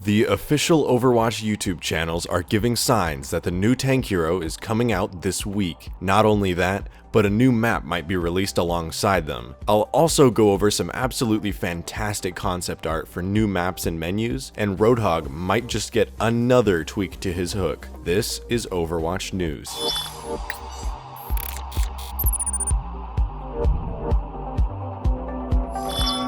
The official Overwatch YouTube channels are giving signs that the new tank hero is coming out this week. Not only that, but a new map might be released alongside them. I'll also go over some absolutely fantastic concept art for new maps and menus, and Roadhog might just get another tweak to his hook. This is Overwatch News.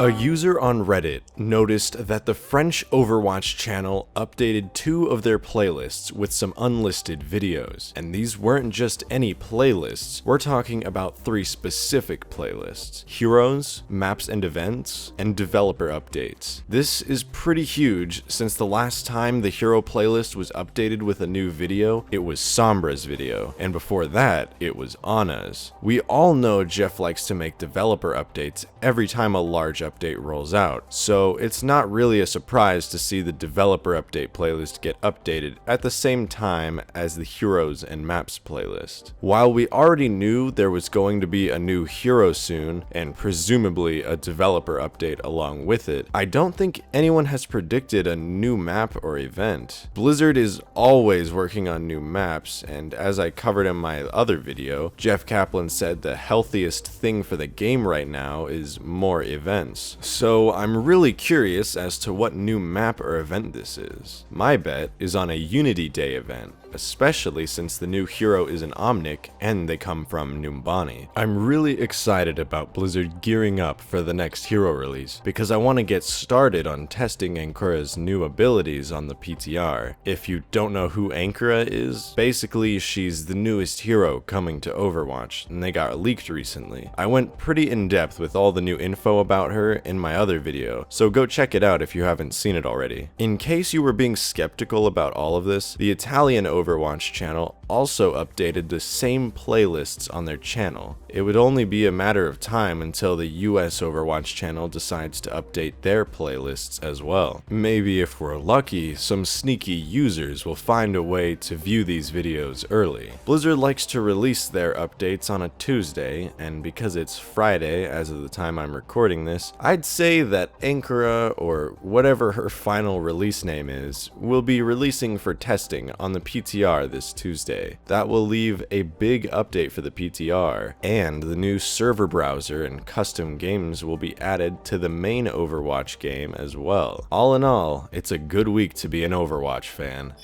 A user on Reddit noticed that the French Overwatch channel updated 2 of their playlists with some unlisted videos. And these weren't just any playlists, we're talking about 3 specific playlists: heroes, maps and events, and developer updates. This is pretty huge since the last time the hero playlist was updated with a new video, it was Sombra's video, and before that, it was Ana's. We all know Jeff likes to make developer updates every time a large update rolls out, so it's not really a surprise to see the developer update playlist get updated at the same time as the heroes and maps playlist. While we already knew there was going to be a new hero soon, and presumably a developer update along with it, I don't think anyone has predicted a new map or event. Blizzard is always working on new maps, and as I covered in my other video, Jeff Kaplan said the healthiest thing for the game right now is more events. So I'm really curious as to what new map or event this is. My bet is on a Unity Day event, especially since the new hero is an Omnic and they come from Numbani. I'm really excited about Blizzard gearing up for the next hero release because I want to get started on testing Ankura's new abilities on the PTR. If you don't know who Ankura is, basically she's the newest hero coming to Overwatch and they got leaked recently. I went pretty in depth with all the new info about her in my other video, so go check it out if you haven't seen it already. In case you were being skeptical about all of this, the Italian Overwatch channel also updated the same playlists on their channel. It would only be a matter of time until the US Overwatch channel decides to update their playlists as well. Maybe if we're lucky, some sneaky users will find a way to view these videos early. Blizzard likes to release their updates on a Tuesday, and because it's Friday as of the time I'm recording this, I'd say that Ankura, or whatever her final release name is, will be releasing for testing on the PTR this Tuesday. That will leave a big update for the PTR, and the new server browser and custom games will be added to the main Overwatch game as well. All in all, it's a good week to be an Overwatch fan.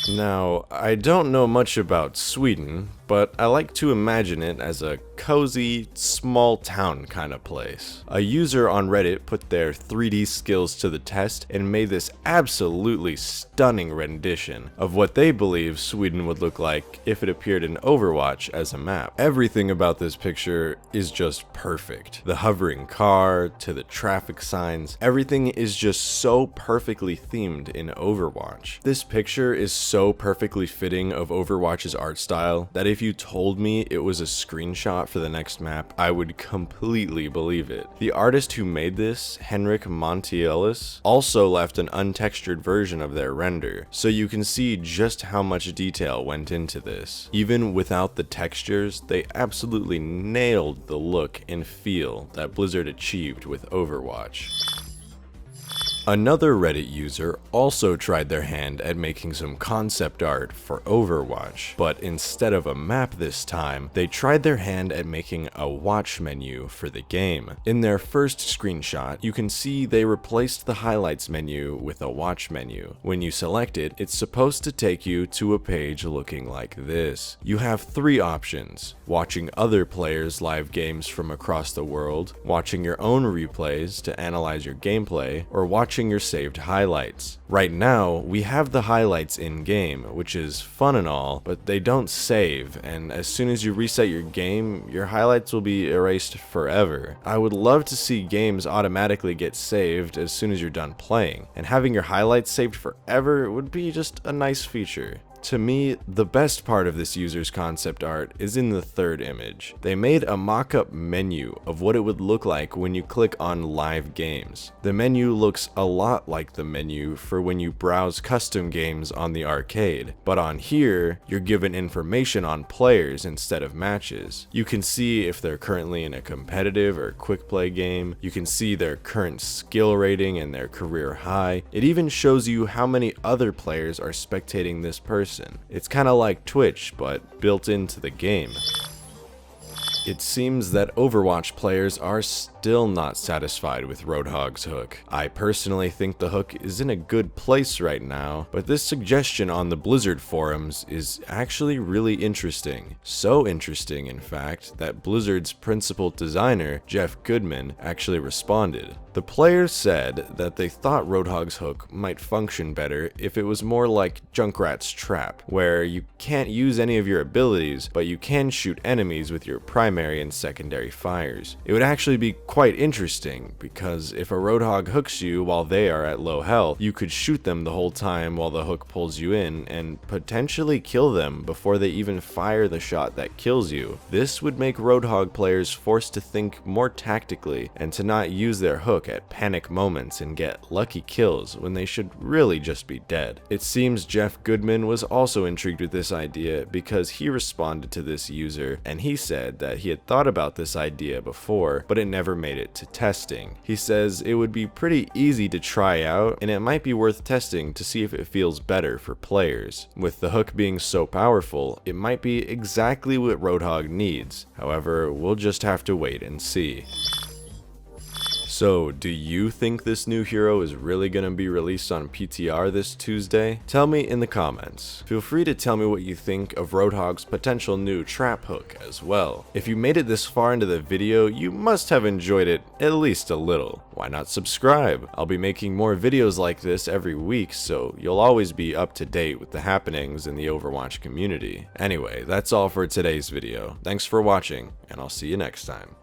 Now, I don't know much about Sweden, but I like to imagine it as a cozy, small town kind of place. A user on Reddit put their 3D skills to the test and made this absolutely stunning rendition of what they believe Sweden would look like if it appeared in Overwatch as a map. Everything about this picture is just perfect. The hovering car, to the traffic signs, everything is just so perfectly themed in Overwatch. This picture is so perfectly fitting of Overwatch's art style that if you told me it was a screenshot for the next map, I would completely believe it. The artist who made this, Henrik Montielis, also left an untextured version of their render, so you can see just how much detail went into this. Even without the textures, they absolutely nailed the look and feel that Blizzard achieved with Overwatch. Another Reddit user also tried their hand at making some concept art for Overwatch, but instead of a map this time, they tried their hand at making a watch menu for the game. In their first screenshot, you can see they replaced the highlights menu with a watch menu. When you select it, it's supposed to take you to a page looking like this. You have 3 options: watching other players' live games from across the world, watching your own replays to analyze your gameplay, or watching your saved highlights. Right now, we have the highlights in-game, which is fun and all, but they don't save, and as soon as you reset your game, your highlights will be erased forever. I would love to see games automatically get saved as soon as you're done playing, and having your highlights saved forever would be just a nice feature. To me, the best part of this user's concept art is in the third image. They made a mock-up menu of what it would look like when you click on live games. The menu looks a lot like the menu for when you browse custom games on the arcade, but on here, you're given information on players instead of matches. You can see if they're currently in a competitive or quick play game. You can see their current skill rating and their career high. It even shows you how many other players are spectating this person. It's kind of like Twitch, but built into the game. It seems that Overwatch players are still not satisfied with Roadhog's hook. I personally think the hook is in a good place right now, but this suggestion on the Blizzard forums is actually really interesting. So interesting, in fact, that Blizzard's principal designer, Jeff Goodman, actually responded. The players said that they thought Roadhog's hook might function better if it was more like Junkrat's trap, where you can't use any of your abilities, but you can shoot enemies with your primary and secondary fires. It would actually be quite interesting, because if a Roadhog hooks you while they are at low health, you could shoot them the whole time while the hook pulls you in, and potentially kill them before they even fire the shot that kills you. This would make Roadhog players forced to think more tactically, and to not use their hook at panic moments and get lucky kills when they should really just be dead. It seems Jeff Goodman was also intrigued with this idea because he responded to this user, and he said that he had thought about this idea before, but it never made it to testing. He says it would be pretty easy to try out, and it might be worth testing to see if it feels better for players. With the hook being so powerful, it might be exactly what Roadhog needs. However, we'll just have to wait and see. So, do you think this new hero is really going to be released on PTR this Tuesday? Tell me in the comments. Feel free to tell me what you think of Roadhog's potential new trap hook as well. If you made it this far into the video, you must have enjoyed it at least a little. Why not subscribe? I'll be making more videos like this every week, so you'll always be up to date with the happenings in the Overwatch community. Anyway, that's all for today's video. Thanks for watching, and I'll see you next time.